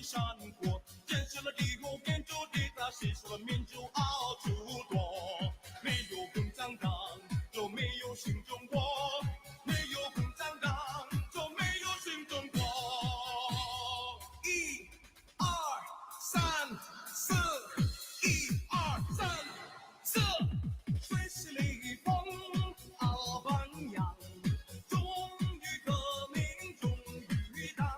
山国，建设了帝国建筑地大，实现了民主好处多。没有共产党，就没有新中国；没有共产党，就没有新中国。一、二、三、四，一、二、三、四，水是雷锋，阿班扬，忠于革命，忠于党。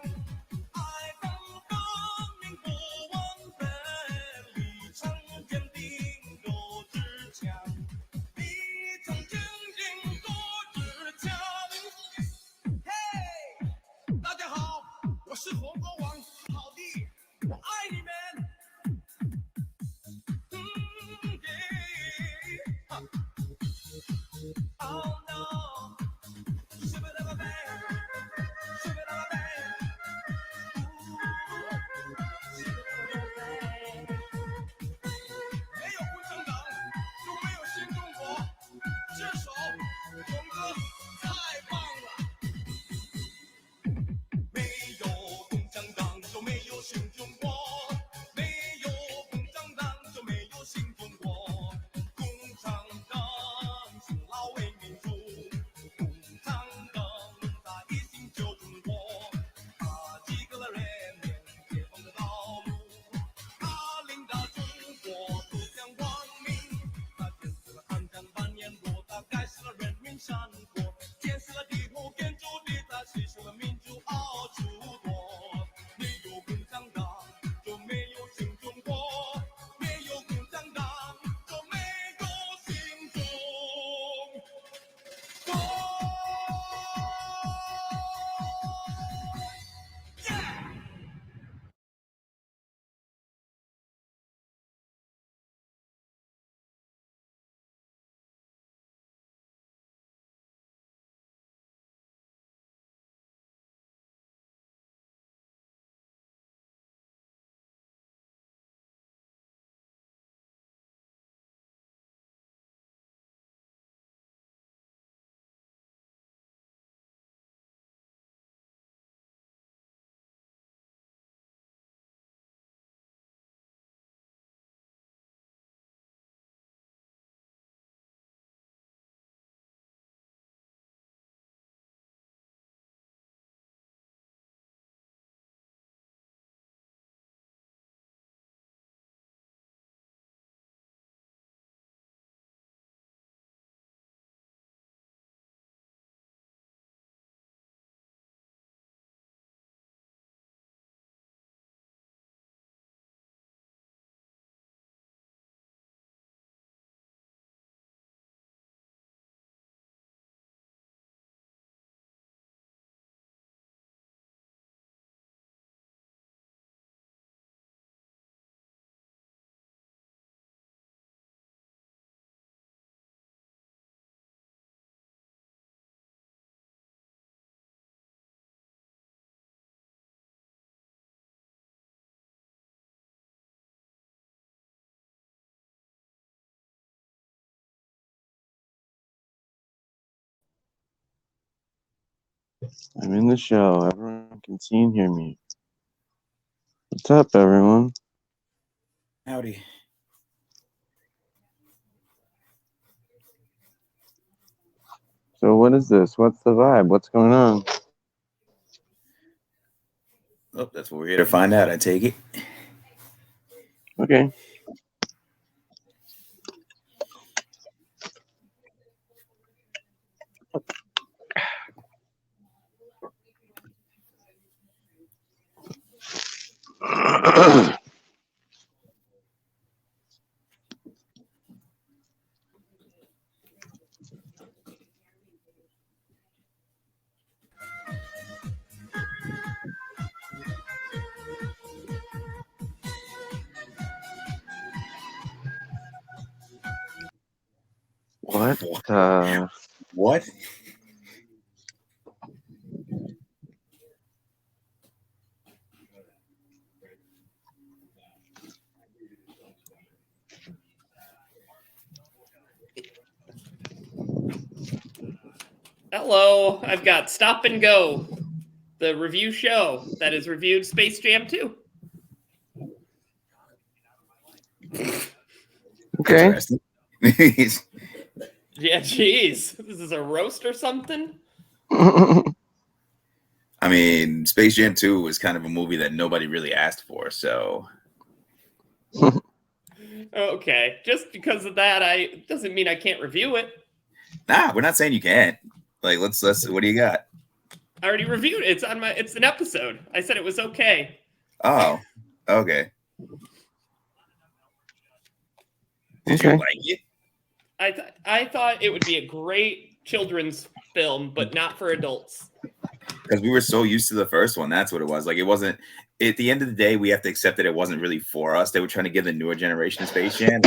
我是红国王，好弟，我爱你们。Oh no， 是不是那么美？是不是那么美？没有共产党，就没有新中国。这首红歌太棒了。没有共产党，就没有新中国；没有共产党，就没有新中国。共产党辛劳为民主，共产党他一心救中国。他几个了人民解放的道路，他领导中国走向光明。他建设了抗战8年多，他改善了人民生活，建设了帝国建筑地，他实现了民主好处多。没有共产党，就没有新中国；没有共产党，就没有新中国。I'm in the show. Everyone can see and hear me. What's up, everyone? Howdy. So what is this? What's the vibe? What's going on? Oh, that's what we're here to find out, I take it. Okay. What? What? Hello, I've got Stop and Go, the review show that has reviewed Space Jam 2. Okay. Interesting. Yeah, jeez. This is a roast or something? I mean, Space Jam 2 was kind of a movie that nobody really asked for, so Okay. Just because of that, doesn't mean I can't review it. nah, we're not saying you can't. Like, let's what do you got? I already reviewed it. It's an episode. I said it was okay. Oh, okay. Did you Okay. like it? I thought it would be a great children's film, but not for adults. Because we were so used to the first one. That's what it was. Like, it wasn't. At the end of the day, we have to accept that it wasn't really for us. They were trying to give the newer generation of Space Jam.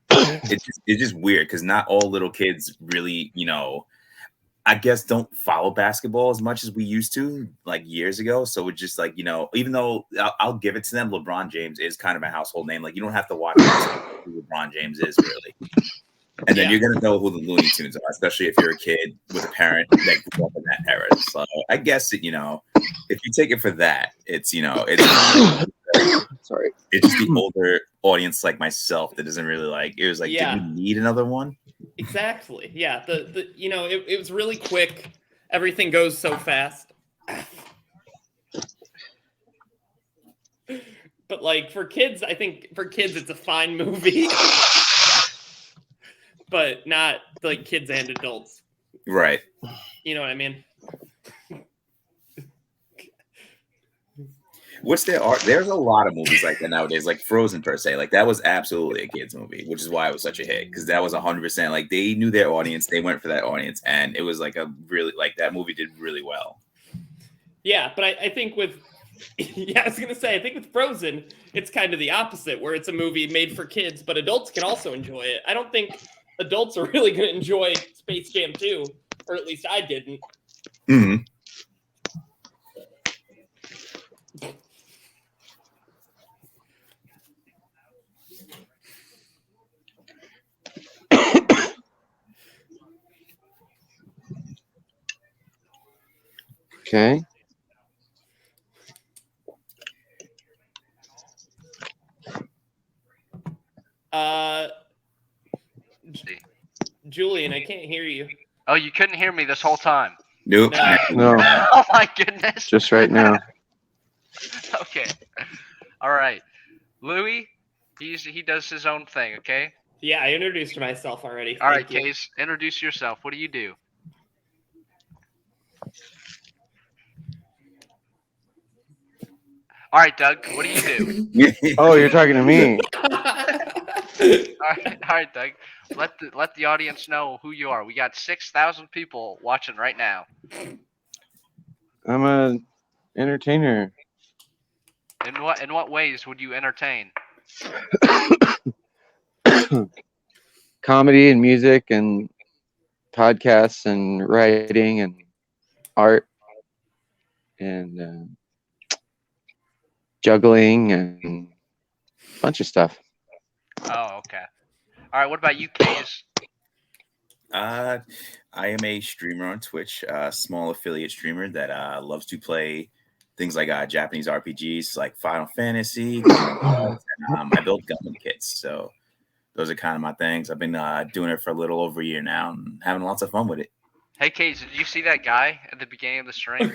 It's just weird because not all little kids really, I guess don't follow basketball as much as we used to like years ago. So it's just like, even though I'll give it to them, LeBron James is kind of a household name. Like, you don't have to watch who LeBron James is really. And then you're going to know who the Looney Tunes are, especially if you're a kid with a parent that grew up in that era. So I guess that, if you take it for that, it's, Sorry. it's just the older audience like myself that doesn't really like, it was like, Yeah. did we need another one? Exactly. Yeah. It was really quick. Everything goes so fast. But like for kids, I think it's a fine movie. But not like kids and adults. Right. You know what I mean? What's their art? There's a lot of movies like that nowadays, like Frozen per se. Like that was absolutely a kids movie, which is why it was such a hit because that was 100% like they knew their audience, they went for that audience, and it was like a really like that movie did really well. Yeah, but I think with I was gonna say I think with Frozen, it's kind of the opposite, where it's a movie made for kids, but adults can also enjoy it. I don't think adults are really gonna enjoy Space Jam 2, or at least I didn't. Mm-hmm. Okay. Julian, I can't hear you. Oh, you couldn't hear me this whole time. Nope. No, Oh my goodness. just right now. Okay. All right. Louis, he does his own thing, okay? Yeah, I introduced myself already. All right, Thank you. Case, introduce yourself. What do you do? All right, Doug, what do you do? Oh, you're talking to me. All right, Doug. Let the audience know who you are. We got 6,000 people watching right now. I'm a entertainer. In what ways would you entertain? Comedy and music and podcasts and writing and art and juggling and a bunch of stuff. Oh, okay. All right, what about you, Case? I am a streamer on Twitch, a small affiliate streamer that loves to play things like Japanese RPGs like Final Fantasy. And, I build Gundam kits, so those are kind of my things. I've been doing it for a little over a year now and having lots of fun with it. Hey, Case, did you see that guy at the beginning of the stream?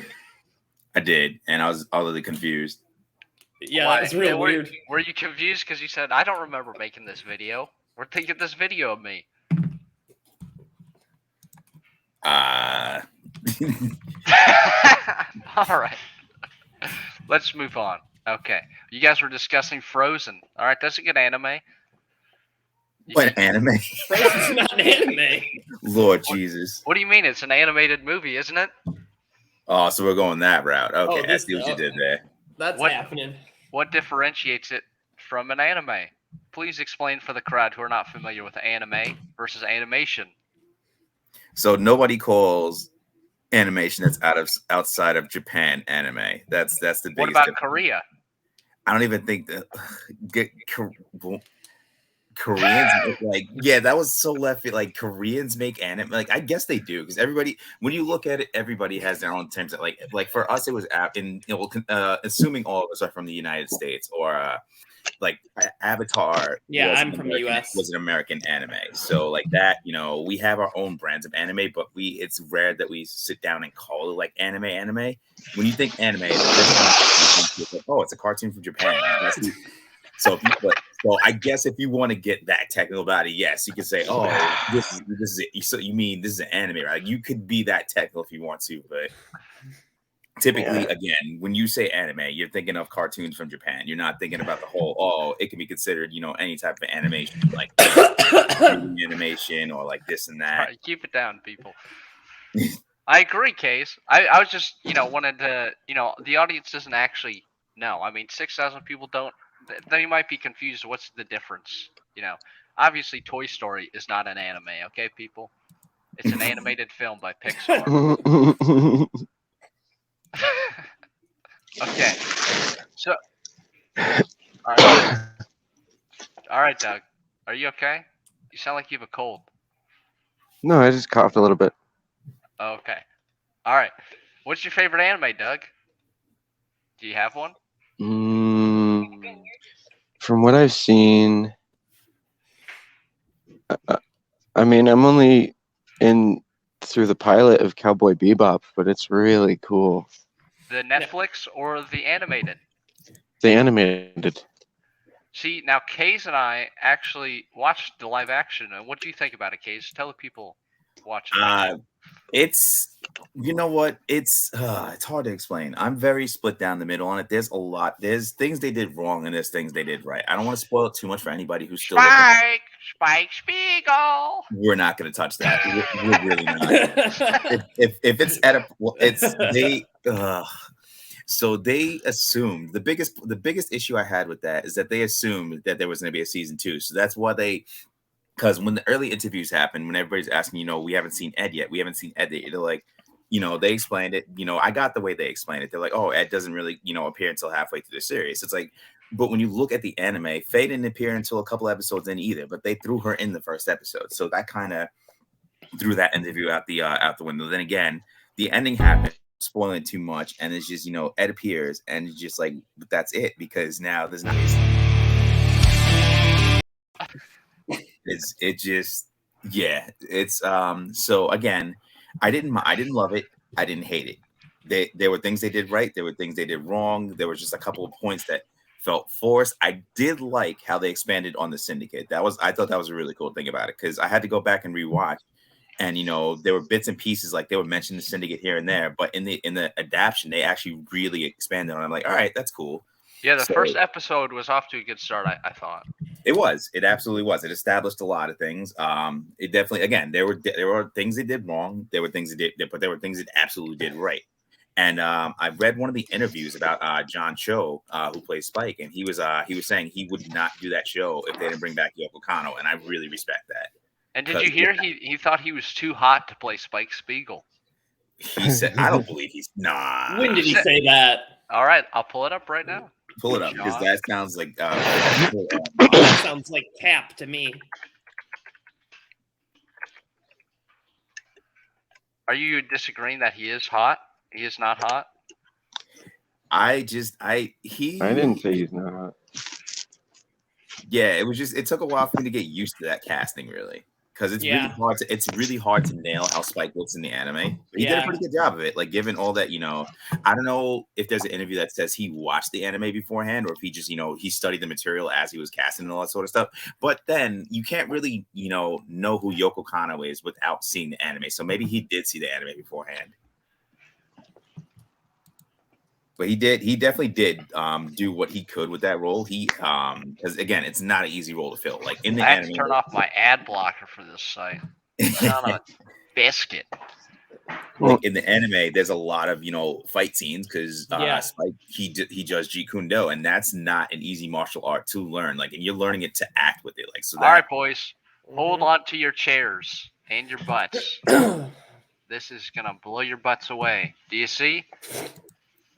I did, and I was utterly confused. Yeah, Why? that was real weird. Were you confused because you said, I don't remember making this video? We're thinking this video of me. Uh, All right. Let's move on. Okay. You guys were discussing Frozen. All right, that's a good anime. what anime? Frozen's not an anime. Lord Jesus. What do you mean? It's an animated movie, isn't it? Oh, so we're going that route. Okay, I this- see what you did there. That's What? happening. What differentiates it from an anime? Please explain for the crowd who are not familiar with anime versus animation. So nobody calls animation that's outside of Japan anime. That's the biggest. What about difference. Korea? I don't even think that Koreans like, yeah, that was so left field. Like Koreans make anime, like I guess they do because everybody, when you look at it, everybody has their own terms. Of, like for us, it was assuming all of us are from the United States or like Avatar. Yeah, I'm from the US. Was an American anime, so like that, we have our own brands of anime, but it's rare that we sit down and call it like anime. When you think anime, the first time you think, oh, it's a cartoon from Japan. So I guess if you want to get that technical about it, yes, you can say, oh, this is it. So you mean this is an anime, right? You could be that technical if you want to, but typically, again, when you say anime, you're thinking of cartoons from Japan. You're not thinking about the whole, it can be considered, any type of animation, like animation or like this and that. All right, keep it down, people. I agree, Case. I was just, wanted to, the audience doesn't actually know. I mean, 6,000 people don't. They might be confused. What's the difference? Obviously, Toy Story is not an anime. Okay, people. It's an animated film by Pixar. Okay. So, all right, Doug. Are you okay? You sound like you have a cold. No, I just coughed a little bit. Okay. All right. What's your favorite anime, Doug? Do you have one? From what I've seen, I mean, I'm only in through the pilot of Cowboy Bebop, but it's really cool. The Netflix or the animated? The animated. See, now Kaze and I actually watched the live action. And what do you think about it, Kaze? Tell the people watching. It's, you know what? It's hard to explain. I'm very split down the middle on it. There's a lot. There's things they did wrong and there's things they did right. I don't want to spoil it too much for anybody who's still Spike Spiegel. We're not going to touch that. We're really not. if it's so they assumed the biggest issue I had with that is that they assumed that there was going to be a season 2. So that's why because when the early interviews happen, when everybody's asking, we haven't seen Ed yet. They're like, they explained it. I got the way they explained it. They're like, oh, Ed doesn't really, appear until halfway through the series. It's like, but when you look at the anime, Faye didn't appear until a couple episodes in either, but they threw her in the first episode. So that kind of threw that interview out the window. Then again, the ending happened, spoiling too much. And it's just, Ed appears and it's just like, but that's it, because now there's not. So again, I didn't love it. I didn't hate it. There were things they did right. There were things they did wrong. There was just a couple of points that felt forced. I did like how they expanded on the Syndicate. I thought that was a really cool thing about it, because I had to go back and rewatch, and there were bits and pieces, like they would mention the Syndicate here and there, but in the adaptation, they actually really expanded on it. I'm like, all right, that's cool. Yeah, the first episode was off to a good start, I thought. It absolutely was. It established a lot of things. It definitely, again, there were things they did wrong. There were things they did, but there were things it absolutely did right. And I read one of the interviews about John Cho, who plays Spike, and he was saying he would not do that show if they didn't bring back Yoko Kanno, and I really respect that. And did you hear he thought he was too hot to play Spike Spiegel? He said, I don't believe he's nah. When did he say that? All right, I'll pull it up right now. Pull it up, because that sounds like that sounds like Cap to me. Are you disagreeing that he is hot? He is not hot? I didn't say he's not hot. Yeah, it took a while for me to get used to that casting, really. Because it's really hard to nail how Spike looks in the anime. He did a pretty good job of it. Like, given all that, I don't know if there's an interview that says he watched the anime beforehand, or if he just, he studied the material as he was casting and all that sort of stuff. But then you can't really, know who Yoko Kanno is without seeing the anime. So maybe he did see the anime beforehand. But he definitely did do what he could with that role. Because again, it's not an easy role to fill. Like in the anime, turn off my ad blocker for this site. It's on a biscuit. Like in the anime, there's a lot of fight scenes, because Spike he does Jeet Kune Do, and that's not an easy martial art to learn. Like, and you're learning it to act with it. Like, so. All right, boys, hold on to your chairs and your butts. This is gonna blow your butts away. Do you see?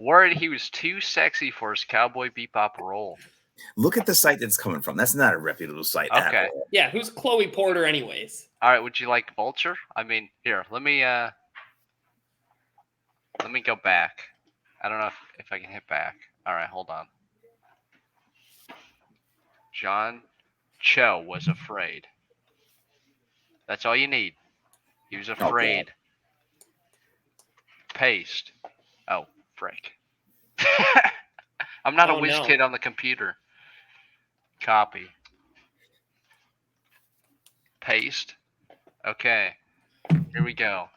Worried he was too sexy for his Cowboy Bebop role. Look at the site that's coming from. That's not a reputable site. at Okay. all. Yeah, who's Chloe Porter, anyways? All right. Would you like Vulture? I mean, here. Let me go back. I don't know if I can hit back. All right. Hold on. John Cho was afraid. That's all you need. He was afraid. Paste. Oh, frick. I'm not a whiz kid on the computer. Copy. Paste. Okay. Here we go.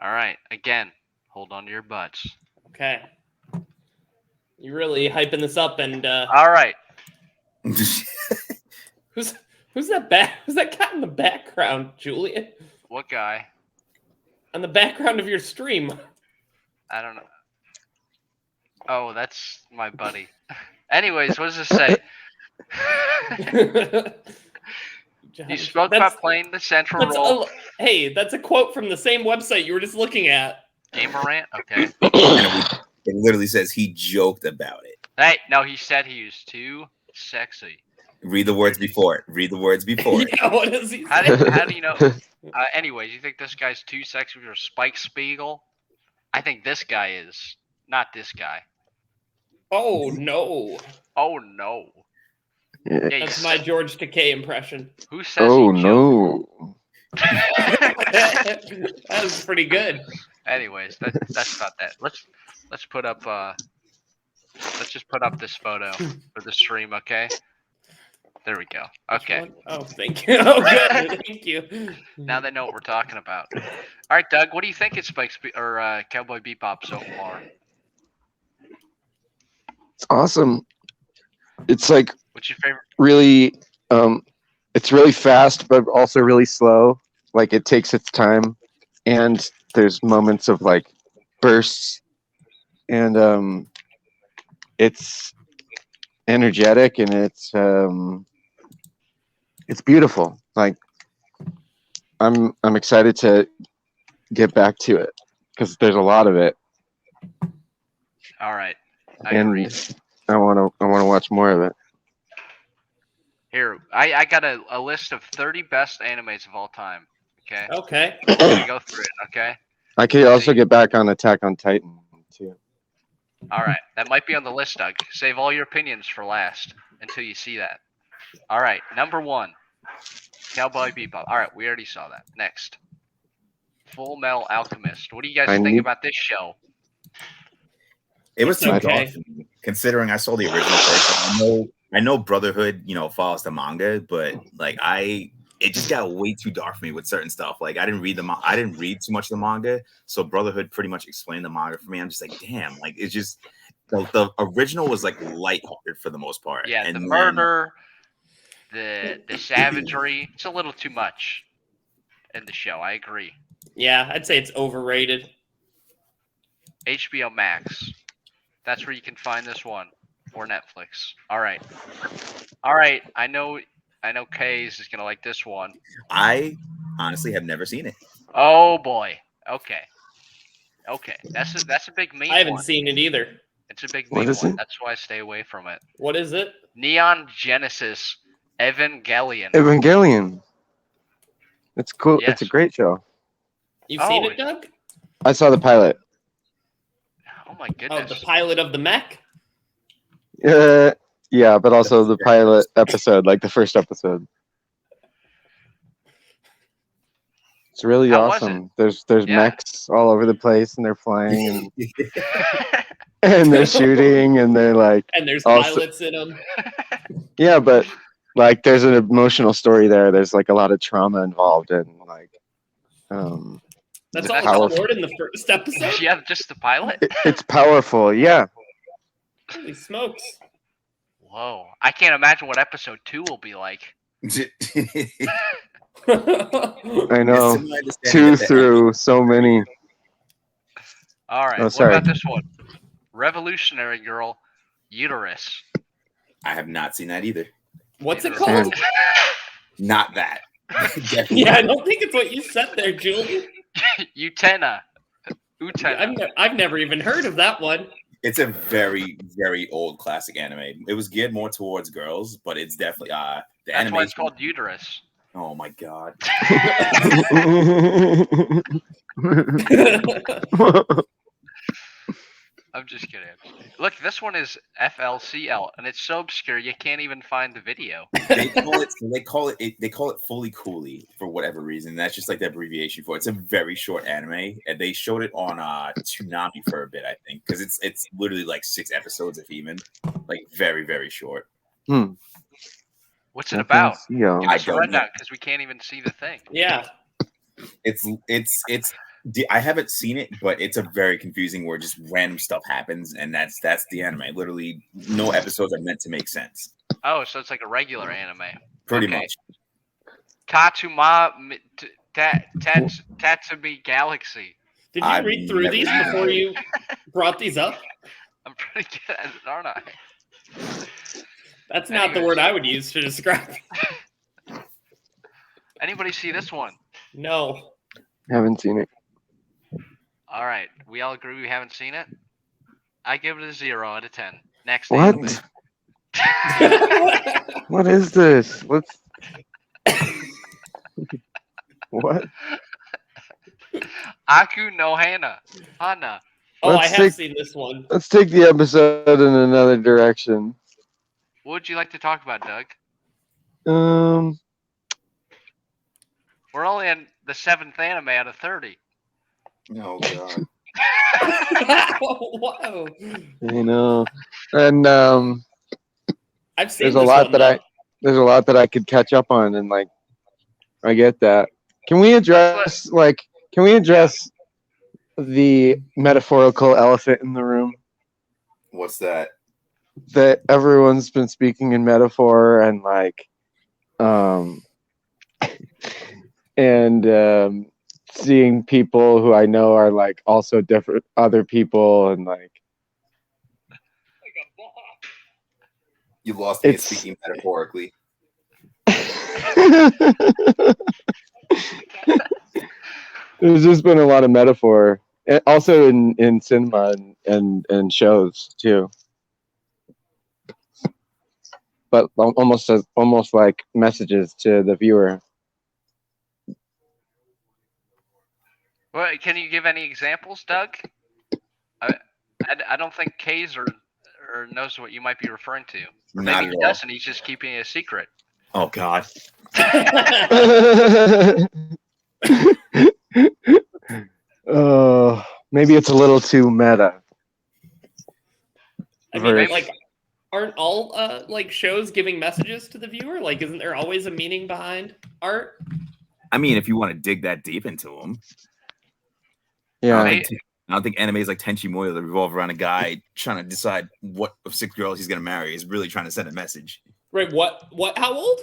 All right. Again, hold on to your butts. Okay. You're really hyping this up, and All right. who's that cat in the background, Julian? What guy? On the background of your stream. I don't know. Oh, that's my buddy. Anyways, what does this say? You spoke about playing the central role. Hey, that's a quote from the same website you were just looking at. Amarant? Okay. It literally says he joked about it. Hey, no, he said he was too sexy. Read the words before it. Read the words before it. Yeah, what does he say? How do you know? Anyways, you think this guy's too sexy for Spike Spiegel? I think this guy is. Not this guy. Oh, no. Oh, no. Yeah, That's my George Takei impression. Who says Oh he no! That was pretty good. Anyways, that's about that. Let's put up let's just put up this photo for the stream, okay? There we go. Okay. Oh, thank you. Oh, good. Thank you. Now they know what we're talking about. All right, Doug, what do you think it's Cowboy Bebop so far? It's awesome. It's like What's your favorite? really, it's really fast, but also really slow. Like it takes its time, and there's moments of like bursts, and it's energetic, and it's beautiful. Like I'm excited to get back to it because there's a lot of it, All right. I and agree. I want to watch more of it. Here, I got a list of 30 best animes of all time. Okay. Okay. I'm gonna go through it. Okay. I could also get back on Attack on Titan too. All right, that might be on the list, Doug. Save all your opinions for last until you see that. All right, number 1, Cowboy Bebop. All right, we already saw that. Next, Full Metal Alchemist. What do you guys think about this show? It was too Okay. dark for me, considering I saw the original first. I know Brotherhood, follows the manga, but like it just got way too dark for me with certain stuff. Like I didn't read too much of the manga, so Brotherhood pretty much explained the manga for me. I'm just like, damn, like it's just the original was like lighthearted for the most part. Yeah, and the murder, the savagery, it's a little too much in the show. I agree. Yeah, I'd say it's overrated. HBO Max. That's where you can find this one, or Netflix. All right. I know Kays is gonna like this one. I honestly have never seen it. Oh boy. Okay. That's a big meme. I haven't one. seen it either. It's a big What meme is one. it? That's why I stay away from it. What is it? Neon Genesis Evangelion. Evangelion. It's cool. Yes. It's a great show. You've seen Oh, it, Doug? I saw the pilot. Oh my Oh, goodness. the pilot of the mech? Yeah, but also the pilot episode, like the first episode. It's really How was awesome. There's Yeah. mechs all over the place, and they're flying and they're shooting, and they're like, And there's Also- pilots in them. yeah, but like there's an emotional story there. There's like a lot of trauma involved, and like, That's it's all powerful. explored in the first episode? Yeah, just the pilot? It's powerful. Yeah, Holy smokes. Whoa. I can't imagine what episode 2 will be like. I know. Two through so many. All right. Oh, What sorry. about this one? Revolutionary Girl Uterus. I have not seen that either. What's it Neither called? Not that. Definitely Yeah, I not. don't think it's what you said there, Julie. Utena. Utena. I've never even heard of that one. It's a very, very old classic anime. It was geared more towards girls, but it's definitely the That's animation. why it's called Uterus. Oh my god! I'm just kidding. Look, this one is FLCL, and it's so obscure you can't even find the video. They call it Fully Cooley for whatever reason. That's just like the abbreviation for it. It's a very short anime, and they showed it on Toonami for a bit, I think, because it's literally like 6 episodes, if even, like very, very short. What's it about? Yeah. Give us a don't rundown know. because we can't even see the thing. Yeah. I haven't seen it, but it's a very confusing where just random stuff happens, and that's the anime. Literally, no episodes are meant to make sense. Oh, so it's like a regular anime. Pretty Okay. much. Tatsumi Galaxy. Did you I've read through never these seen before it. you brought these up? I'm pretty good at it, aren't I? That's not the Anyways. word I would use to describe it. Anybody see this one? No. Haven't seen it. All right, we all agree we haven't seen it. I give it a 0 out of 10. Next anime. What? What is this? What's what? Aku no Hana. Hana. Oh, Let's I have take- seen this one. Let's take the episode in another direction. What would you like to talk about, Doug? We're only in the 7th anime out of 30. Oh god. Whoa. You know, and I've seen there's a this lot one, that though. there's a lot that I could catch up on, and like, I get that. Can we address the metaphorical elephant in the room? What's that? That everyone's been speaking in metaphor and like and seeing people who I know are like also different other people and like You lost me at It's- speaking metaphorically. there's just been a lot of metaphor. And also in cinema and shows too. But almost like messages to the viewer. Well, can you give any examples, Doug? I don't think Kays or knows what you might be referring to. Or Not maybe at he all. doesn't. He's just keeping it a secret. Oh god. Maybe it's a little too meta. I mean, Verse. like, aren't all like shows giving messages to the viewer? Like, isn't there always a meaning behind art? I mean, if you want to dig that deep into them, Yeah. Right. I don't think animes like Tenchi Muyo that revolve around a guy trying to decide what of 6 girls he's gonna marry is really trying to send a message. Right? What? How old?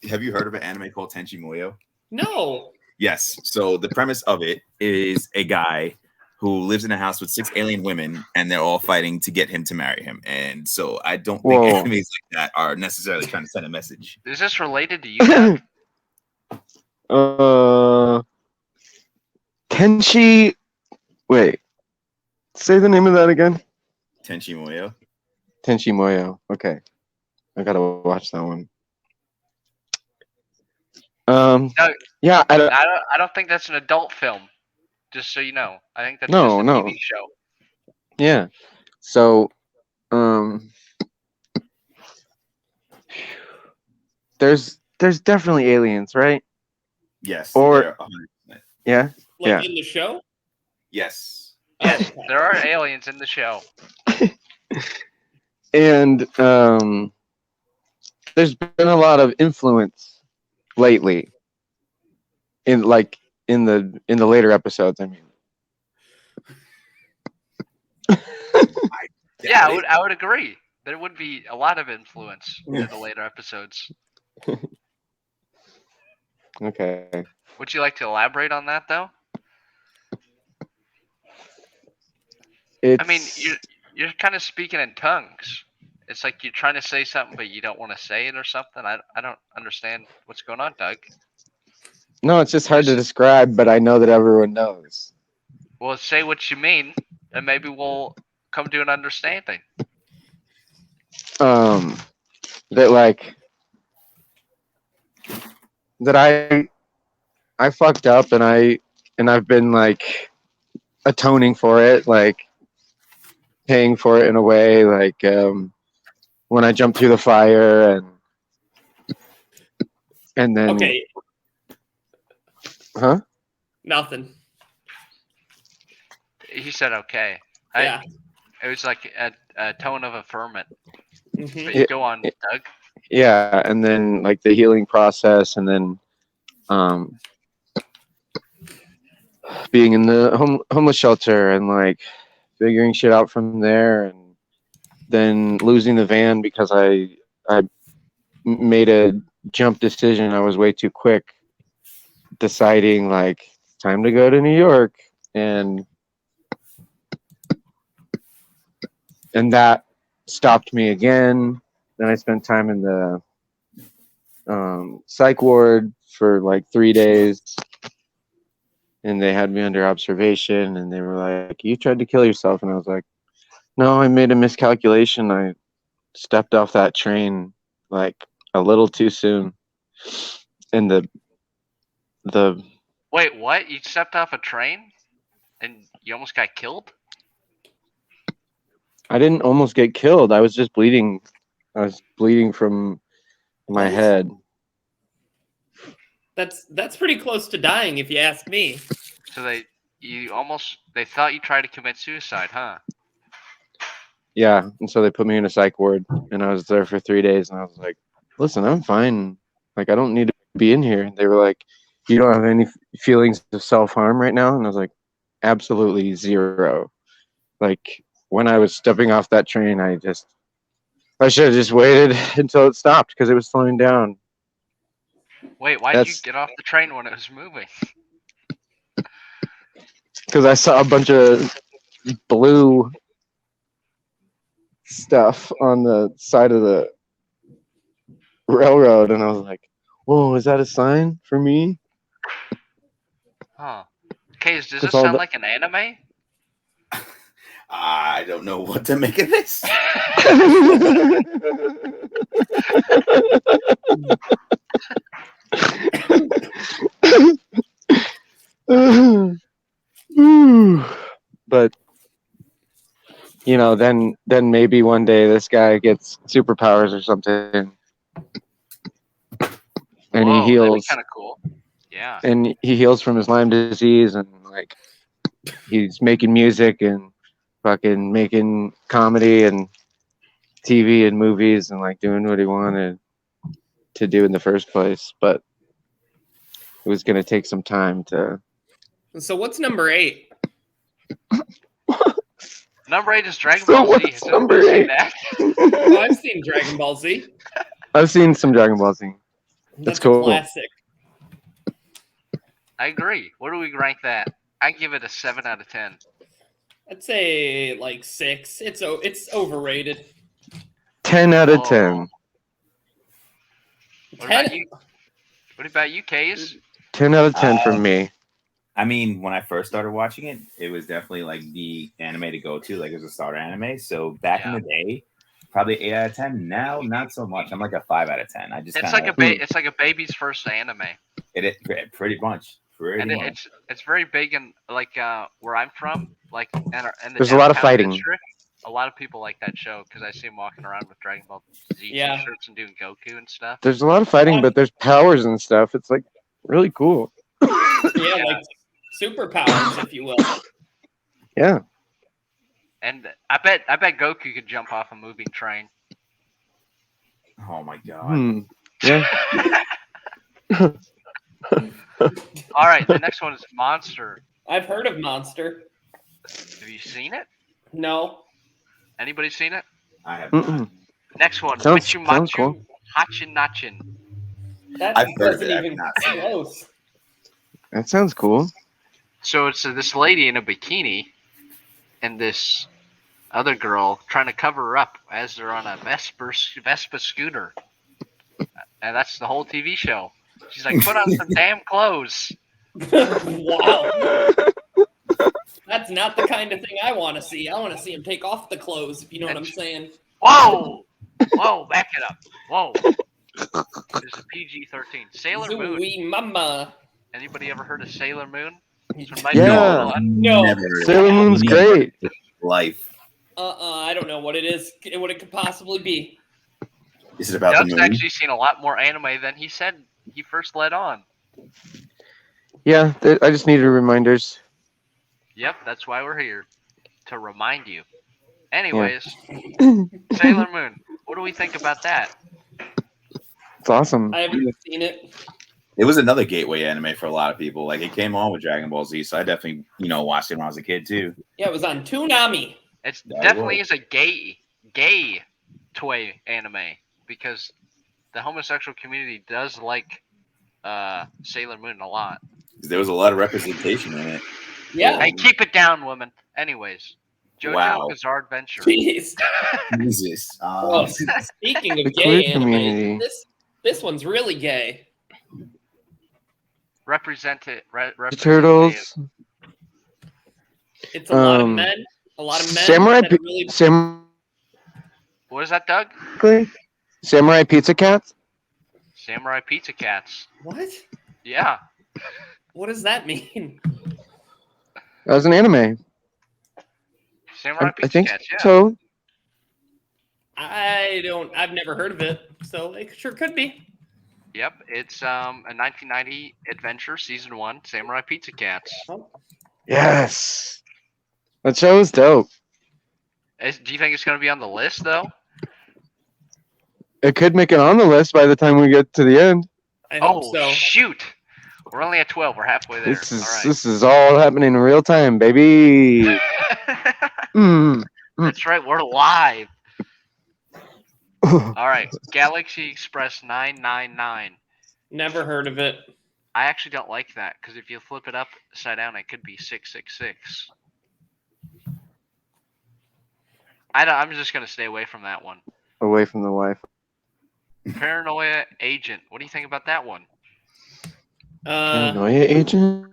Have you heard of an anime called Tenchi Muyo? No. Yes. So the premise of it is a guy who lives in a house with 6 alien women, and they're all fighting to get him to marry him. And so I don't think Whoa. animes like that are necessarily trying to send a message. Is this related to you, Doug? Tenchi. Wait. Say the name of that again. Tenchi Muyo. Tenchi Muyo. Okay. I gotta watch that one. No. Yeah. I don't think that's an adult film. Just so you know, I think that's No, just a no. TV show. Yeah. So, there's definitely aliens, right? Yes. Or- they're 100%. Yeah. Like Yeah. in the show? Yes. Yes, Oh, okay. there are aliens in the show. And there's been a lot of influence lately in the later episodes. I mean, Yeah, I would agree. There would be a lot of influence in the later episodes. okay. Would you like to elaborate on that, though? It's, I mean, you're kind of speaking in tongues. It's like you're trying to say something, but you don't want to say it or something. I don't understand what's going on, Doug. no, it's just hard to describe, but I know that everyone knows. Well, say what you mean. and maybe we'll come to an understanding. That like that I fucked up and I've been like atoning for it, like paying for it in a way, like when I jumped through the fire and then Okay, huh? nothing. He said okay. Yeah. It was like a tone of affirmation. Mhm. But you go on, Doug. Yeah, and then like the healing process, and then being in the homeless shelter and like figuring shit out from there, and then losing the van because I made a jump decision. I was way too quick, deciding like time to go to New York, and that stopped me again. Then I spent time in the psych ward for like 3 days, and they had me under observation, and they were like, "You tried to kill yourself," and I was like, "No, I made a miscalculation. I stepped off that train like a little too soon." And the Wait, what? You stepped off a train and you almost got killed? I didn't almost get killed. I was just bleeding. I was bleeding from my What? head. That's pretty close to dying, if you ask me. So they thought you tried to commit suicide, huh? Yeah, and so they put me in a psych ward, and I was there for 3 days, and I was like, "Listen, I'm fine. Like, I don't need to be in here." They were like, "You don't have any feelings of self-harm right now?" And I was like, "Absolutely zero." Like, when I was stepping off that train, I should have just waited until it stopped because it was slowing down. Wait, why did you get off the train when it was moving? Because I saw a bunch of blue stuff on the side of the railroad, and I was like, "Whoa, is that a sign for me?" Huh. Case, does That's this all sound the- like an anime? I don't know what to make of this. But then maybe one day this guy gets superpowers or something, and Whoa, he heals, that'd be kind of cool. Yeah. and he heals from his Lyme disease, and like he's making music and fucking making comedy and TV and movies and like doing what he wanted to do in the first place, but it was gonna take some time to. So what's number 8? Number 8 is Dragon So Ball Z. what's Has anybody number seen 8? that? Oh, I've seen Dragon Ball Z. I've seen some Dragon Ball Z. That's cool. a classic. I agree. What do we rank that? I give it a 7 out of 10. I'd say like 6. It's overrated. 10 out of Oh. 10. What 10. about you? What about you, Kays? 10 out of 10 from me. I mean, when I first started watching it, it was definitely like the anime to go to, like it was a starter anime. So back in the day, probably 8 out of 10. Now, not so much. I'm like a 5 out of 10. I just It's kinda, it's like a baby's first anime. pretty much. And it's very big in like where I'm from, like and the There's a lot of downtown fighting. district. A lot of people like that show because I see them walking around with Dragon Ball Z Yeah. t-shirts and doing Goku and stuff. There's a lot of fighting, but there's powers and stuff. It's like really cool. Yeah, like superpowers, if you will. Yeah. And I bet Goku could jump off a moving train. oh my god. Yeah. All right, the next one is Monster. I've heard of Monster. Have you seen it? No. Anybody seen it? I have Mm-mm. Next one, Sounds Michumachu cool. Hachin Nachin. That I've heard of wasn't it, I've even not seen it. close. That sounds cool. So it's this lady in a bikini and this other girl trying to cover her up as they're on a Vespa scooter. And that's the whole TV show. She's like, put on some damn clothes. Wow. That's not the kind of thing I want to see. I want to see him take off the clothes, if you know what I'm saying. Whoa! Whoa, back it up. Whoa. This is PG-13. Sailor Moon. Zooey mama. Anybody ever heard of Sailor Moon? Yeah. No. Never heard of Sailor it. Moon's Never great. in life. I don't know what it is, what it could possibly be. Is it about Doug's the moon? actually seen a lot more anime than he said he first let on. Yeah, I just needed reminders. Yep, that's why we're here. To remind you. Anyways, Sailor Moon. What do we think about that? It's awesome. I haven't seen it. It was another gateway anime for a lot of people. Like it came on with Dragon Ball Z, so I definitely, watched it when I was a kid too. Yeah, it was on Toonami. It's That definitely was. is a gay toy anime because the homosexual community does like Sailor Moon a lot. There was a lot of representation in it. Yeah. Hey, keep it down, woman. Anyways, JoJo Wow. Bizarre Adventure. Jeez. Jesus. Well, speaking The of queer gay anime, community. this one's really gay. Represented. Turtles. It's a lot of men. A lot of men. Samurai that really... What is that, Doug? Samurai Pizza Cats. Samurai Pizza Cats. What? Yeah. What does that mean? That was an anime. Samurai I Pizza think Cats, yeah. so. I've never heard of it, so it sure could be. Yep, it's a 1990 adventure, season 1, Samurai Pizza Cats. Yes. That show is dope. Do you think it's going to be on the list, though? It could make it on the list by the time we get to the end. I hope so. Shoot! We're only at 12. We're halfway there. This is all happening in real time, baby. All right. That's right. We're live. All right. Galaxy Express 999. Never heard of it. I actually don't like that because if you flip it upside down, it could be 666. I'm just going to stay away from that one. Away from the wife. Paranoia Agent. What do you think about that one? Paranoia Agent?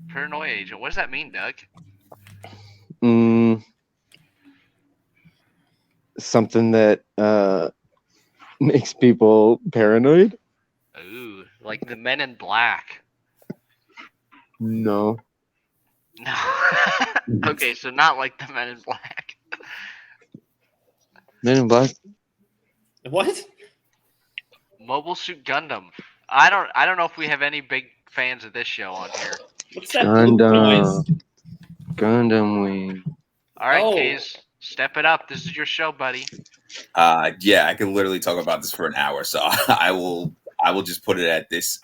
Paranoia Agent. What does that mean, Doug? Something that makes people paranoid? Ooh, like the Men in Black. No. No. Okay, so not like the Men in Black. Men in Black? What? Mobile Suit Gundam. I don't know if we have any big fans of this show on here. What's that blue noise? Gundam Wing. All right, Oh. Kays, step it up. This is your show, buddy. Yeah, I could literally talk about this for an hour, so I will just put it at this.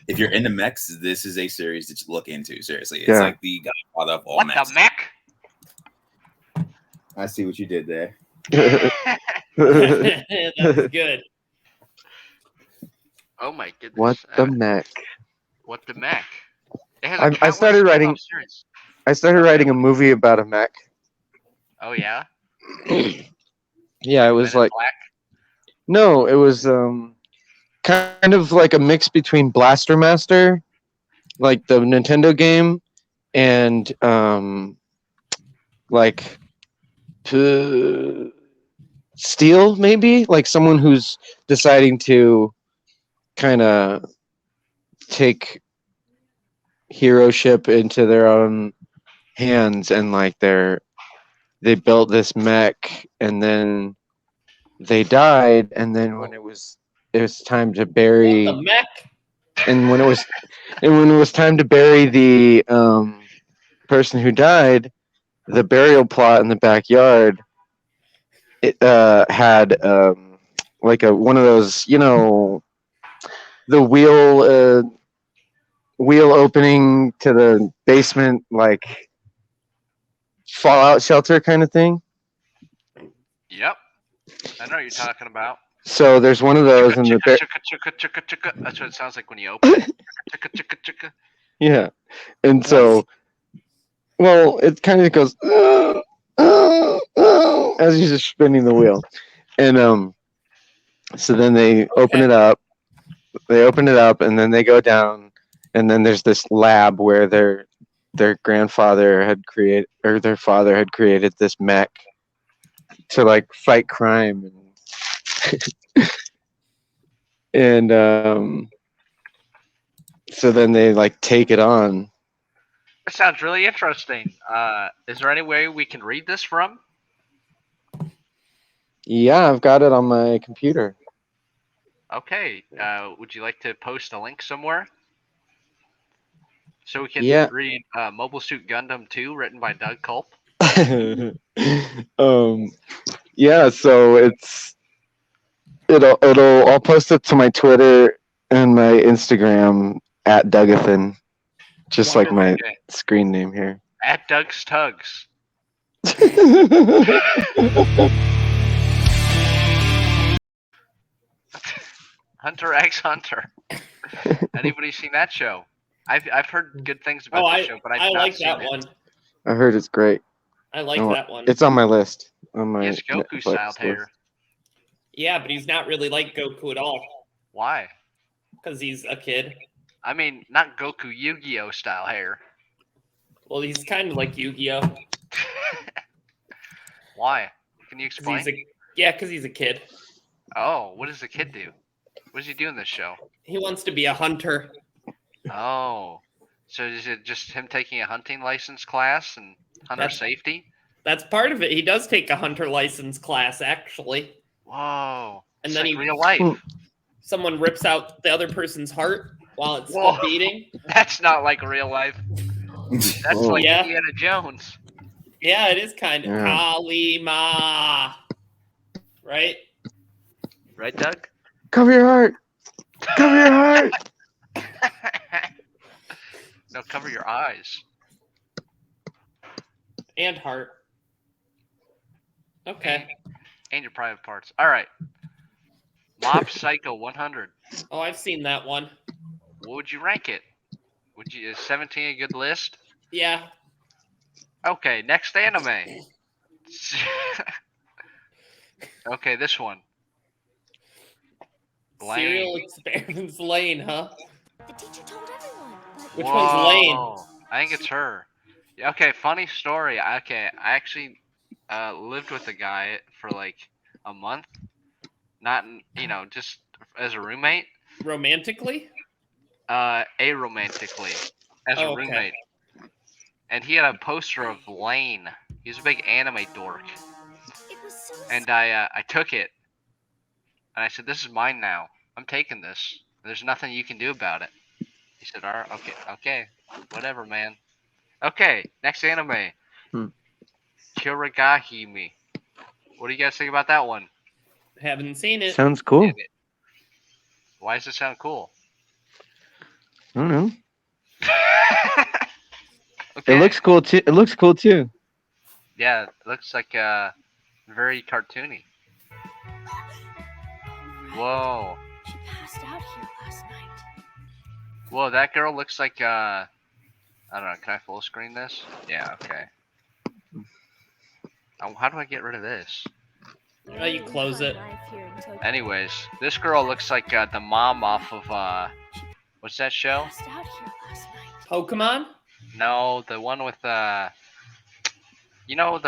If you're into mechs, this is a series that you look into. Seriously, it's like the godfather of all What mechs. the mech? I see what you did there. That's good. Oh my goodness. What the mech? What the mech? It has a I countless started writing. spin-off series. I started writing a movie about a mech. Oh yeah. Yeah, it was Men in like Black? no, it was kind of like a mix between Blaster Master, like the Nintendo game, and like Steel, maybe like someone who's deciding to kind of take heroship into their own hands, and like they built this mech, and then they died, and then when it was time to bury The mech. and when it was time to bury the person who died, the burial plot in the backyard, it had like one of those, the wheel opening to the basement, like fallout shelter kind of thing. Yep. I know what you're talking about. So there's one of those in the That's what it sounds like when you open it. Chicka, chicka, chicka. yeah, and so well, it kind of goes as he's just spinning the wheel, and so then they open it up. They open it up, and then they go down, and then there's this lab where they're their grandfather had created, or their father had created this mech to like fight crime, and so then they like take it on. That sounds really interesting. Is there any way we can read this from? Yeah, I've got it on my computer. Okay. Would you like to post a link somewhere? So we can Yeah. read Mobile Suit Gundam 2, written by Doug Culp. Yeah, so I'll post it to my Twitter and my Instagram at Dougathan, just like my Okay. screen name here. At Doug's Tugs. Hunter x Hunter. Anybody seen that show? I've heard good things about the show, but I I've not like seen that it. one. I heard it's great. I like Oh, that one. It's on my list. On my Yes, Goku Netflix styled list. hair. Yeah, but he's not really like Goku at all Why? because he's a kid. I mean, not Goku Yu-Gi-Oh style hair. Well, he's kind of like Yu-Gi-Oh. Why? Can you 'Cause explain? because he's a kid. Oh, what does the kid do? What does he do in this show? He wants to be a hunter. Oh, so is it just him taking a hunting license class and hunter That's- safety? That's part of it. He does take a hunter license class, actually. Whoa. And It's then like he- real life. Someone rips out the other person's heart while it's Whoa. still beating. That's not like real life. That's Whoa. like Yeah. Indiana Jones. Yeah, it is kind of Yeah. Kalima. Right? Right, Doug? Cover your heart. Cover your heart. No, cover your eyes. And heart. Okay. And your private parts. All right. Mob Psycho 100. Oh, I've seen that one. What would you rank it? Is 17 a good list? Yeah. Okay, next anime. Okay, this one. Serial Lane. Experiments Lane, huh? The teacher told everyone. But Which one's Lane? Whoa, I think it's her. Yeah, okay, funny story. Okay, I actually lived with a guy for like a month. Not, just as a roommate. Romantically? Aromantically. As a Oh, okay. roommate. And he had a poster of Lane. He's a big anime dork. it was so And I took it. And I said, "This is mine now. I'm taking this. There's nothing you can do about it." He said, "All right, okay, whatever, man." Okay, next anime. Hmm. Kirigahime. What do you guys think about that one? Haven't seen it. Sounds cool. Why does it sound cool? I don't know. Okay. It looks cool too. It looks cool too. Yeah, it looks like very cartoony. Whoa. She passed out here last night. Whoa, that girl looks like I don't know, can I full screen this? Yeah, okay. How do I get rid of this? Oh, you close it. Anyways, this girl looks like the mom off of what's that show? Passed out here last night. Pokemon? No, the one with they're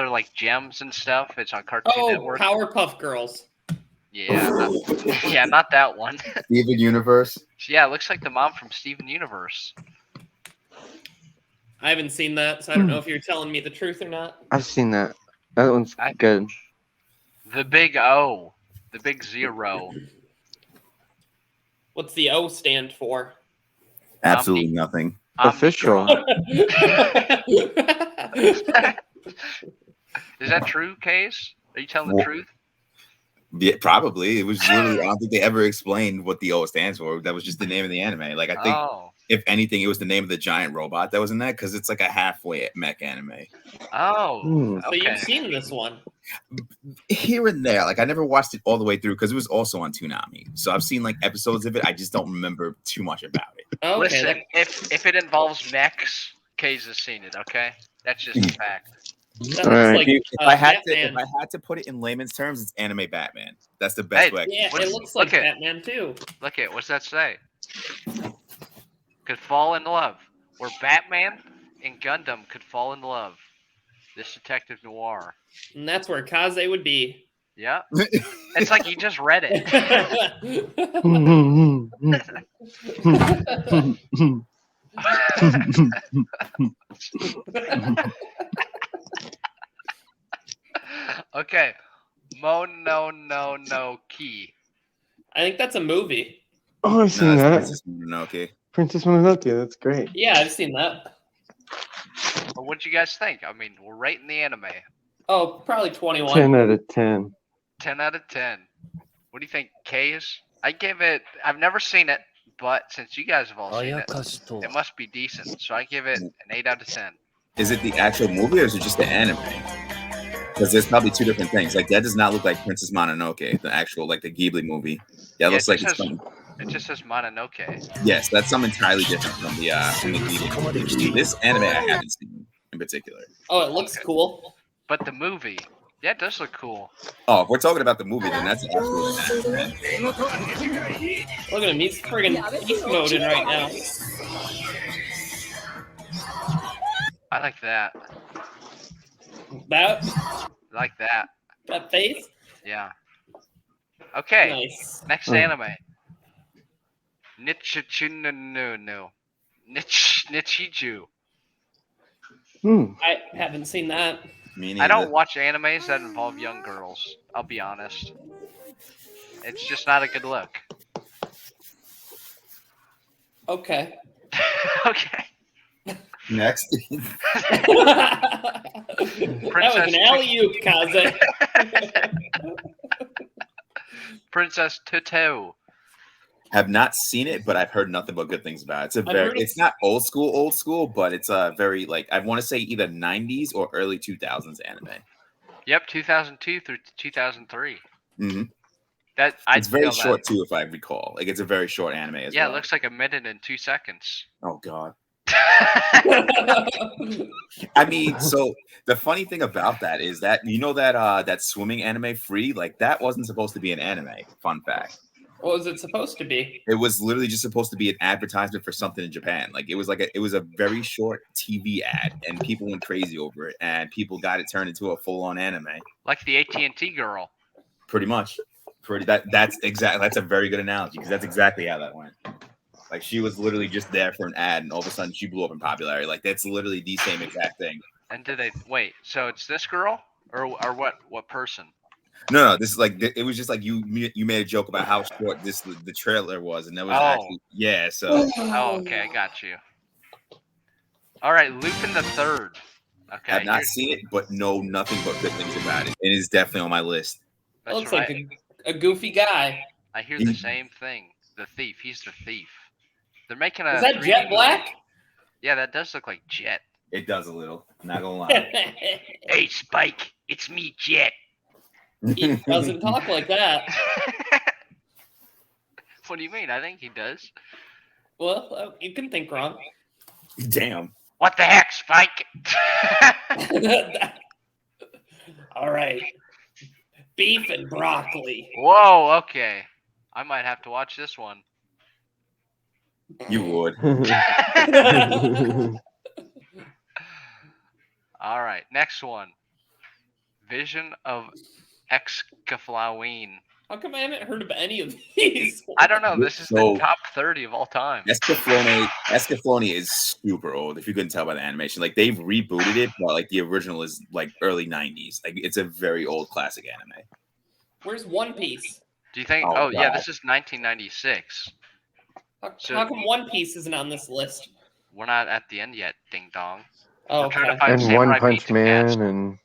like gems and stuff. It's on Cartoon Oh, Network. Powerpuff Girls. Yeah, not that one. Steven Universe. Yeah, it looks like the mom from Steven Universe. I haven't seen that, so I don't know if you're telling me the truth or not. I've seen that. That one's good. The Big O. The Big Zero. What's the O stand for? Absolutely nothing. Official. Is that true, Case? Are you telling the Well, truth? Yeah, probably. It was literally, I don't think they ever explained what the O stands for. That was just the name of the anime. Like, I think, if anything, it was the name of the giant robot that was in that because it's like a halfway mech anime. Oh, So you've seen this one? Here and there. Like, I never watched it all the way through because it was also on Toonami. So I've seen like episodes of it. I just don't remember too much about it. Okay. Listen, if it involves mechs, Case has seen it. Okay, that's just a fact. That All looks right. like If I had Batman. to put it in layman's terms, it's anime Batman. That's the best Hey, way. Yeah, What it is- looks like look at- Batman too. Look at what's that say? Could fall in love. Where Batman in Gundam could fall in love. This detective noir. And that's where Kaze would be. Yeah. It's like you just read it. Okay. No Key. I think that's a movie. Oh, I've seen that's that. Princess Mononoke. Princess Mononoke. That's great. Yeah, I've seen that. Well, what'd you guys think? I mean, we're rating the anime. Oh, probably 21. 10 out of 10. 10 out of 10. What do you think, K's? I've never seen it, but since you guys have all seen it, it must be decent. So I give it an 8 out of 10. Is it the actual movie or is it just the anime? Because there's probably two different things. Like that does not look like Princess Mononoke, the actual like the Ghibli movie. That looks like it's from. It just says Mononoke. Yes, that's something entirely different from the Ghibli movie. This anime I haven't seen in particular. Oh, it looks cool. But the movie, yeah, it does look cool. Oh, if we're talking about the movie, then that's absolutely an anime. Look at him. He's friggin' beast moded right now. I like that. That face? Yeah. Okay. Nice. Next anime. Nichiju. I haven't seen that. I don't watch animes that involve young girls. I'll be honest. It's just not a good look. Okay. Okay. Next. That was an alley-oop, Kaze. Princess Tutu. Have not seen it, but I've heard nothing but good things about it. It's not old school, but it's a very like I want to say either 90s or early 2000s anime. Yep, 2002 through 2003. Mm-hmm. It's very short too, if I recall. Like it's a very short anime as well. Yeah, it looks like 1 minute and 2 seconds. Oh god. I mean, so the funny thing about that is that that swimming anime Free, like that wasn't supposed to be an anime. Fun fact. What was it supposed to be? It was literally just supposed to be an advertisement for something in Japan. Like it was a very short TV ad, and people went crazy over it, and people got it turned into a full-on anime. Like the AT&T girl. Pretty much. That's a very good analogy because that's exactly how that went. Like she was literally just there for an ad, and all of a sudden she blew up in popularity. Like that's literally the same exact thing. And did they wait? So it's this girl, or what? What person? No. This is like it was just like you made a joke about how short the trailer was, and that was actually yeah. So oh, okay, I got you. All right, Lupin the Third. Okay, I've not seen it, but know nothing but good things about it. It is definitely on my list. That looks like a goofy guy. I hear the same thing. The thief. He's the thief. They're making a. Is that Jet Black? Yeah, that does look like Jet. It does a little. Not gonna lie. Hey, Spike, it's me, Jet. He doesn't talk like that. What do you mean? I think he does. Well, you can think wrong. Damn. What the heck, Spike? All right. Beef and broccoli. Whoa, okay. I might have to watch this one. You would. All right, next one. Vision of Excafloween. How come I haven't heard of any of these? I don't know. This is the top 30 of all time. Escaflowne is super old. If you couldn't tell by the animation, like they've rebooted it, but like the original is like early 90s. Like it's a very old classic anime. Where's One Piece? Do you think? Oh yeah, this is 1996. How come One Piece isn't on this list? We're not at the end yet, ding dong. Oh, okay. And One Punch Man, and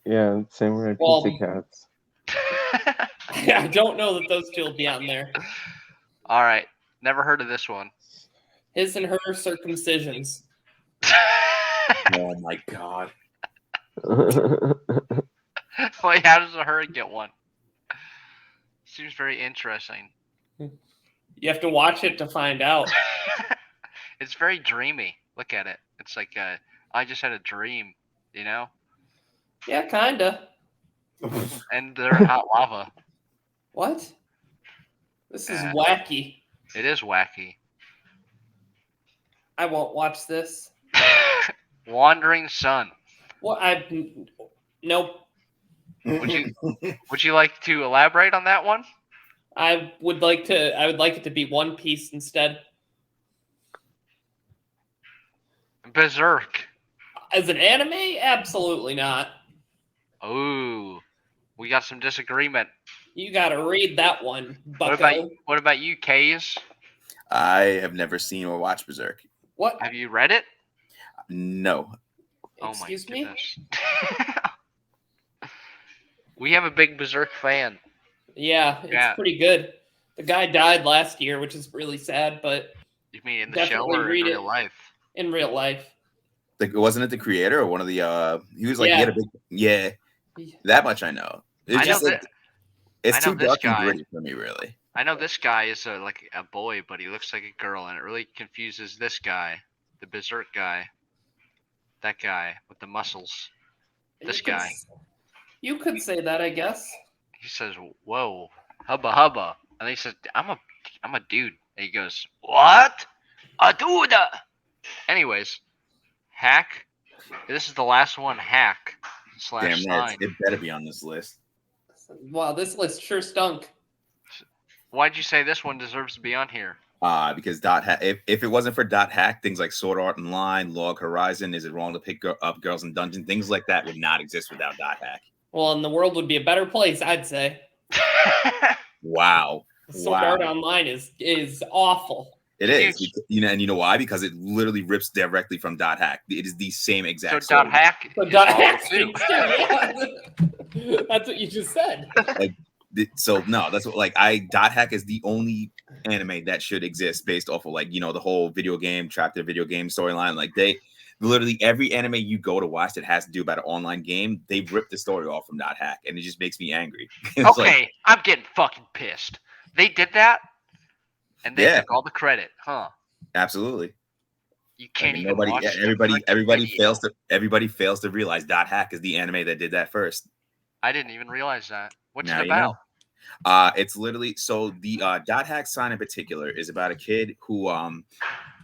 yeah, Samurai Pizza Cats. I don't know that those two will be on there. All right, never heard of this one. His and Her Circumcisions. Oh my god. Wait, how does a her get one? Seems very interesting. You have to watch it to find out. It's very dreamy. Look at it. It's like I just had a dream, you know? Yeah, kinda. And they're hot lava. What? This is wacky. It is wacky. I won't watch this. Wandering Sun. Well, nope. Would you like to elaborate on that one? I would like it to be One Piece instead. Berserk. As an anime, absolutely not. Ooh, we got some disagreement. You gotta read that one, Bucko. What about you, Kays? I have never seen or watched Berserk. What? Have you read it? No. Excuse Oh my me? goodness. We have a big Berserk fan. Yeah, it's pretty good. The guy died last year, which is really sad, but You mean in the show definitely or in read real it. life? In real life. Like, wasn't it the creator or one of the he was like Yeah. he had a big that much I know. It's just like it's I know too this dark and guy. gritty for me, really. I know this guy is like a boy, but he looks like a girl, and it really confuses this guy, the Berserk guy. That guy with the muscles. This guy. You could say that, I guess. He says, "Whoa, hubba hubba," and he says, "I'm a dude." And he goes, "What? A dude?" Anyways, hack. This is the last one. Hack / Damn right, sign. it better be on this list. Wow, this list sure stunk. Why'd you say this one deserves to be on here? Because if it wasn't for .hack, things like Sword Art Online, Log Horizon, Is It Wrong to Pick Up Girls in Dungeon, things like that would not exist without .hack. Well, and the world would be a better place, I'd say. Wow. Sword Art Online is awful. It is. You know, and you know why? Because it literally rips directly from .hack. It is the same exact. So .hack. So is .hack awful too. yeah. That's what you just said. Like, so no, that's what .hack is the only anime that should exist based off of the whole video game chapter video game storyline. Like they literally every anime you go to watch that has to do about an online game, they rip the story off from .hack, and it just makes me angry. Okay, I'm getting fucking pissed. They did that, and they took all the credit, huh? Absolutely. You can't even watch everybody fails to realize .hack is the anime that did that first. I didn't even realize that. What's Now it about? You know. It's literally the .hack sign in particular is about a kid who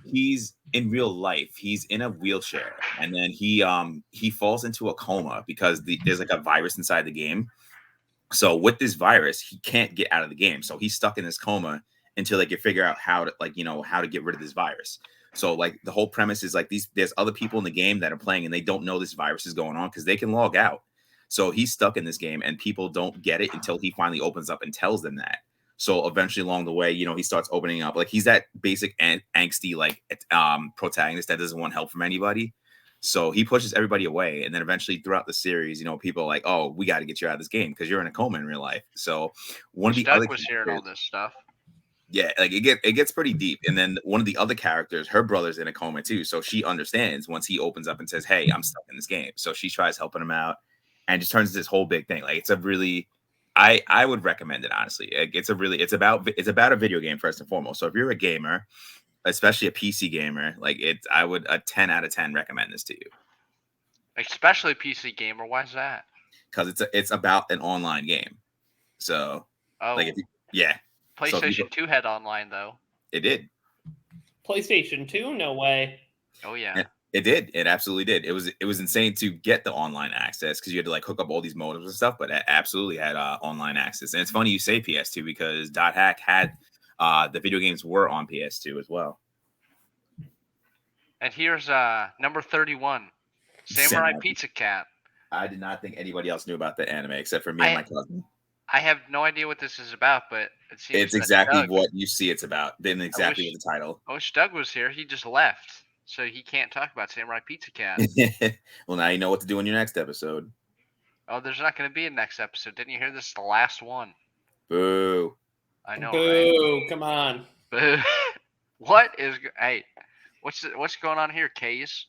he's in real life, he's in a wheelchair, and then he falls into a coma because there's like a virus inside the game. So with this virus, he can't get out of the game. So he's stuck in this coma until they can figure out how to get rid of this virus. So like the whole premise is like there's other people in the game that are playing and they don't know this virus is going on because they can log out. So he's stuck in this game and people don't get it until he finally opens up and tells them that. So eventually along the way, he starts opening up. Like he's that basic angsty protagonist that doesn't want help from anybody. So he pushes everybody away. And then eventually throughout the series, people are like, oh, we got to get you out of this game because you're in a coma in real life. So one of the other was hearing all this stuff. Yeah, like it gets pretty deep. And then one of the other characters, her brother's in a coma too. So she understands once he opens up and says, hey, I'm stuck in this game. So she tries helping him out and just turns this whole big thing. Like it's a really I would recommend it, honestly. It's about a video game first and foremost. So if you're a gamer, especially a PC gamer, I would a 10 out of 10 recommend this to you. Especially PC gamer. Why is that? Because it's about an online game. So PlayStation 2 had online though. It did. PlayStation 2? No way. Oh yeah. It did. It absolutely did. It was insane to get the online access because you had to hook up all these modems and stuff, but it absolutely had online access. And it's funny you say PS2 because .hack had the video games were on PS2 as well. And here's number 31, Samurai Pizza Cat. I did not think anybody else knew about the anime except for me and my cousin. I have no idea what this is about, but it seems it's exactly what you see it's about. Then exactly the title. I wish Doug was here. He just left, so he can't talk about Samurai Pizza Cat. Well, now you know what to do in your next episode. Oh, there's not going to be a next episode. Didn't you hear this is the last one? Boo. I know. Boo, right? Come on. Boo. Hey, what's going on here, Kays?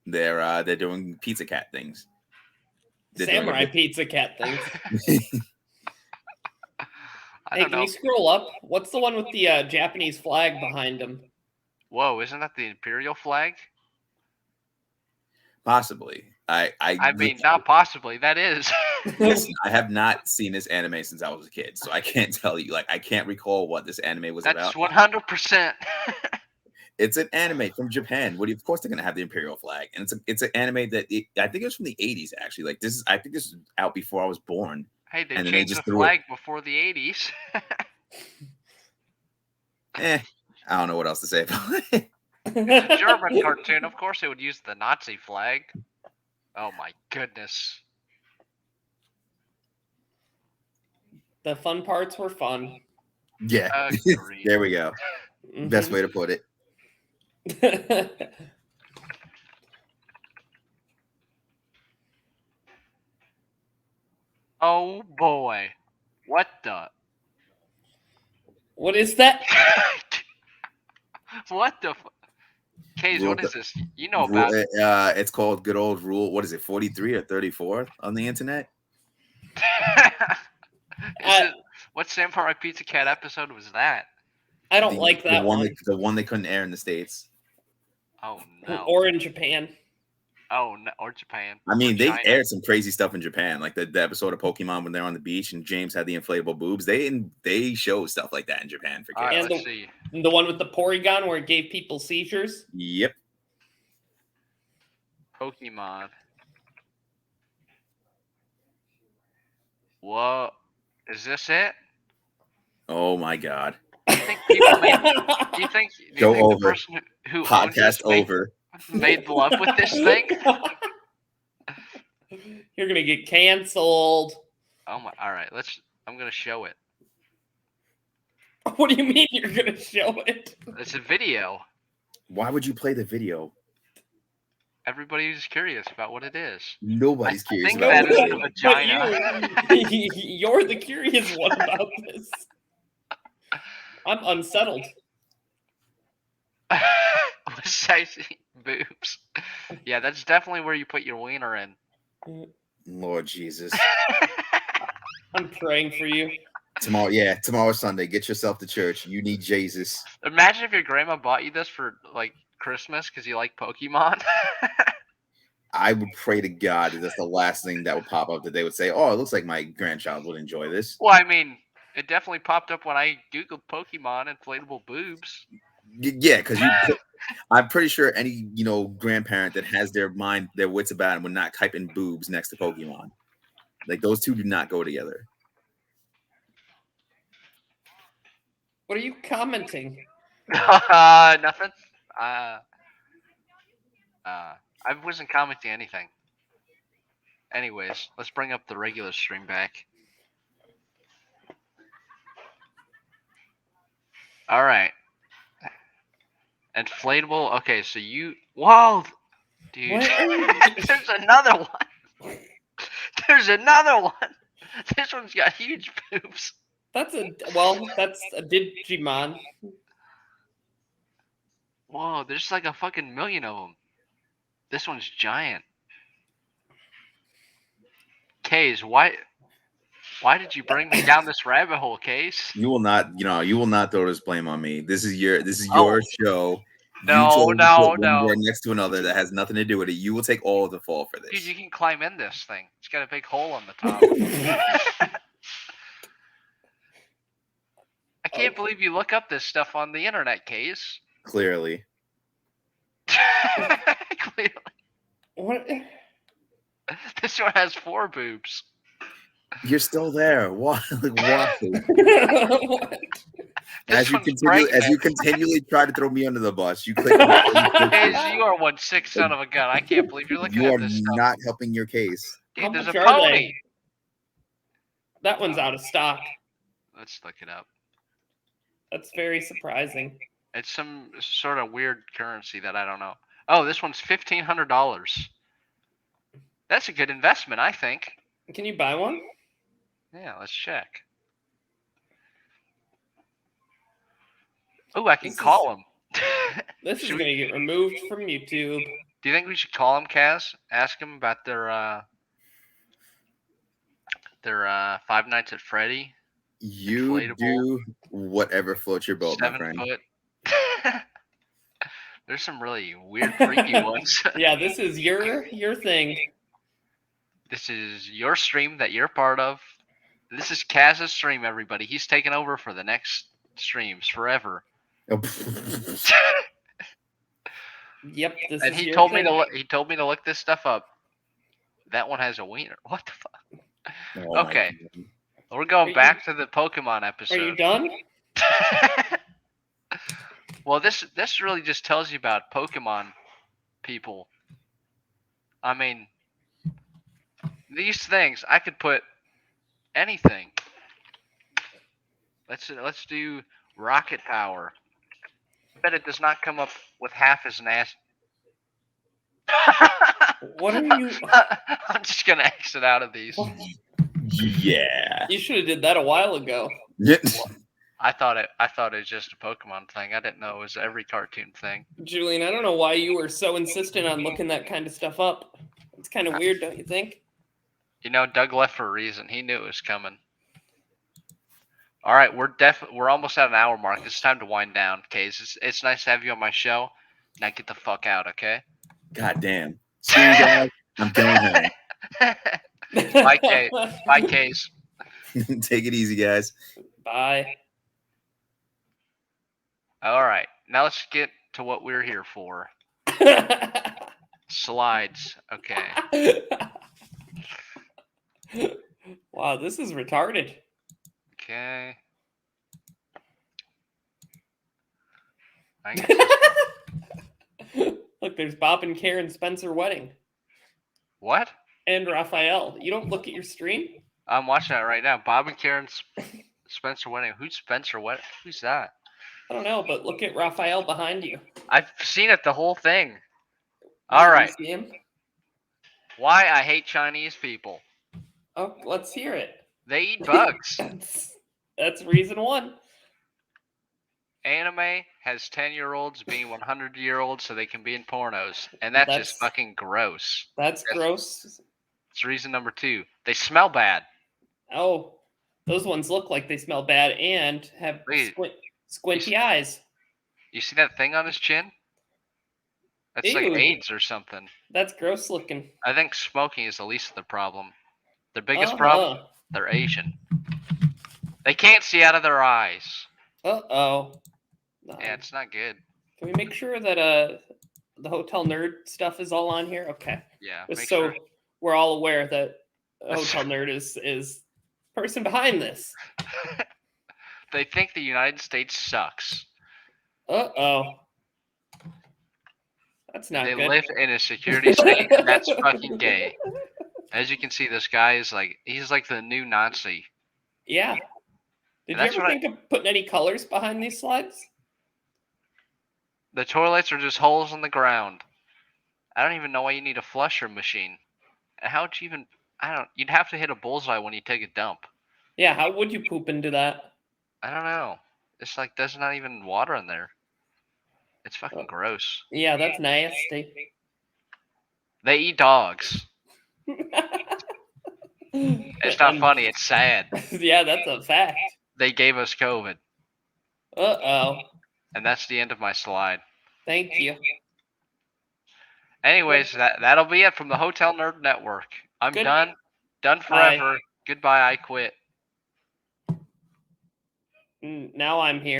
They're doing Pizza Cat things. Samurai Pizza Cat things. Hey, can you scroll up? What's the one with the Japanese flag behind him? Whoa, isn't that the Imperial flag? Possibly. I mean, not possibly. That is. Listen, I have not seen this anime since I was a kid, so I can't tell you. I can't recall what this anime was about. That's 100%. It's an anime from Japan. Of course they're gonna have the imperial flag, and it's an anime that I think it was from the 80s actually. Like I think this was out before I was born. Hey, they And then they changed just the threw it. flag before the 80s. I don't know what else to say about it. It's a German cartoon. Of course, they would use the Nazi flag. Oh my goodness. The fun parts were fun. Yeah, Agreed. there we go. Best way to put it. Oh boy. What the? What is that? What the? Case, what Rule is this? You know about it. It's called good old rule. What is it, 43 or 34 on the internet? What Samurai Pizza Cat episode was that? I don't like that one. The one they couldn't air in the States. Oh no. Or in Japan. Oh no, or Japan. I mean, or they China. aired some crazy stuff in Japan, like the episode of Pokemon when they're on the beach and James had the inflatable boobs. They show stuff like that in Japan for kids. All right, And let's see. The one with the Porygon where it gave people seizures. Yep. Pokemon. Whoa. Is this it? Oh my God. Do you think people made, do you think Go the over. person who owned this Podcast over. made love with this thing? You're gonna get canceled. Oh my! All right, I'm gonna show it. What do you mean you're gonna show it? It's a video. Why would you play the video? Everybody's curious about what it is. Nobody's curious think about that is it. a vagina. But you're the curious one about this. I'm unsettled. Spicy boobs. Yeah, that's definitely where you put your wiener in. Lord Jesus. I'm praying for you. Tomorrow's Sunday. Get yourself to church. You need Jesus. Imagine if your grandma bought you this for like Christmas because you like Pokemon. I would pray to God that that's the last thing that would pop up that they would say, oh, it looks like my grandchild would enjoy this. Well, I mean, it definitely popped up when I Googled Pokemon inflatable boobs. Yeah, because I'm pretty sure any grandparent that has their wits about it would not type in boobs next to Pokemon. Like those two do not go together. What are you commenting? Nothing. I wasn't commenting anything. Anyways, let's bring up the regular stream back. All right. Inflatable. Okay, so whoa, dude. There's another one. There's another one. This one's got huge boobs. That's a Digimon. Whoa, there's like a fucking million of them. This one's giant. Case, why did you bring me down this rabbit hole, Case? You will not throw this blame on me. This is your show. No. One next to another that has nothing to do with it. You will take all of the fall for this. Dude, you can climb in this thing. It's got a big hole on the top. I can't believe you look up this stuff on the internet, Case. Clearly. Clearly. What? This one has 4 boobs. You're still there. Why? Why? What? As you continually try to throw me under the bus, you click. Case, you are one sick son of a gun. I can't believe you're looking You at are this stuff. not helping your case. Dude, How there's a much are pony. they? That one's out of stock. Let's look it up. That's very surprising. It's some sort of weird currency that I don't know. Oh, this one's $1,500. That's a good investment, I think. Can you buy one? Yeah, let's check. Oh, I can call him. This is Should going we- to get removed from YouTube. Do you think we should call him, Kaz? Ask him about their Five Nights at Freddy. You Inflatable. do whatever floats your boat, my 7 friend. foot. There's some really weird, freaky ones. Yeah, this is your thing. This is your stream that you're part of. This is Kaz's stream, everybody. He's taking over for the next streams forever. Yep. This And is he your told me thing. to look. He told me to look this stuff up. That one has a wiener. What the fuck? Oh my Okay. God. We're going Are back to the Pokemon Are episode. you done? Well, this really just tells you about Pokemon people. I mean, these things I could put anything. Let's do rocket power. I bet it does not come up with half as nasty. What are you? I'm just gonna exit out of these. Yeah. You should have did that a while ago. I thought it was just a Pokemon thing. I didn't know it was every cartoon thing. Julian, I don't know why you were so insistent on looking that kind of stuff up. It's kind of weird, don't you think? You know, Doug left for a reason. He knew it was coming. All right, we're almost at an hour mark. It's time to wind down, Case. It's nice to have you on my show. Now get the fuck out, okay? God damn. See you guys. I'm going home. Bye, Case. Bye, Case. Take it easy, guys. Bye. All right, now let's get to what we're here for. Slides. Okay. Wow, this is retarded. Okay. I guess Look, there's Bob and Karen Spencer wedding. what? And Raphael. You don't look at your stream? I'm watching that right now. Bob and Karen Spencer wedding. Who's Spencer? What? Who's that? I don't know, but look at Raphael behind you. I've seen it the whole thing. All You right. see him? Why I hate Chinese people. Oh, let's hear it. They eat bugs. That's reason one. Anime has 10-year-olds being 100-year-olds so they can be in pornos. And that's just fucking gross. That's gross. It's reason number 2. They smell bad. Oh, those ones look like they smell bad and have Wait. squinty eyes. You see that thing on his chin? That's like Ew. AIDS or something. That's gross looking. I think smoking is the least of the problem. Their biggest problem? They're Asian. They can't see out of their eyes. Uh-oh. Yeah, it's not good. Can we make sure that the Hotel Nerd stuff is all on here? Okay. Yeah, Just make so sure. we're all aware that Hotel Nerd is person behind this. They think the United States sucks. Uh-oh. That's not They good. live in a security state, and that's fucking gay. As you can see, this guy is he's like the new Nazi. Yeah. Did you That's ever what think of putting any colors behind these slides? The toilets are just holes in the ground. I don't even know why you need a flusher machine. And how would you even? You'd have to hit a bullseye when you take a dump. Yeah, how would you poop into that? I don't know. It's like there's not even water in there. It's fucking gross. Yeah, that's nasty. They eat dogs. It's not funny. It's sad. Yeah, that's a fact. They gave us COVID. Uh-oh. And that's the end of my slide. Thank you. Anyways, that'll be it from the Hotel Nerd Network. I'm Good. done. Done forever. Goodbye. I quit. Now I'm here.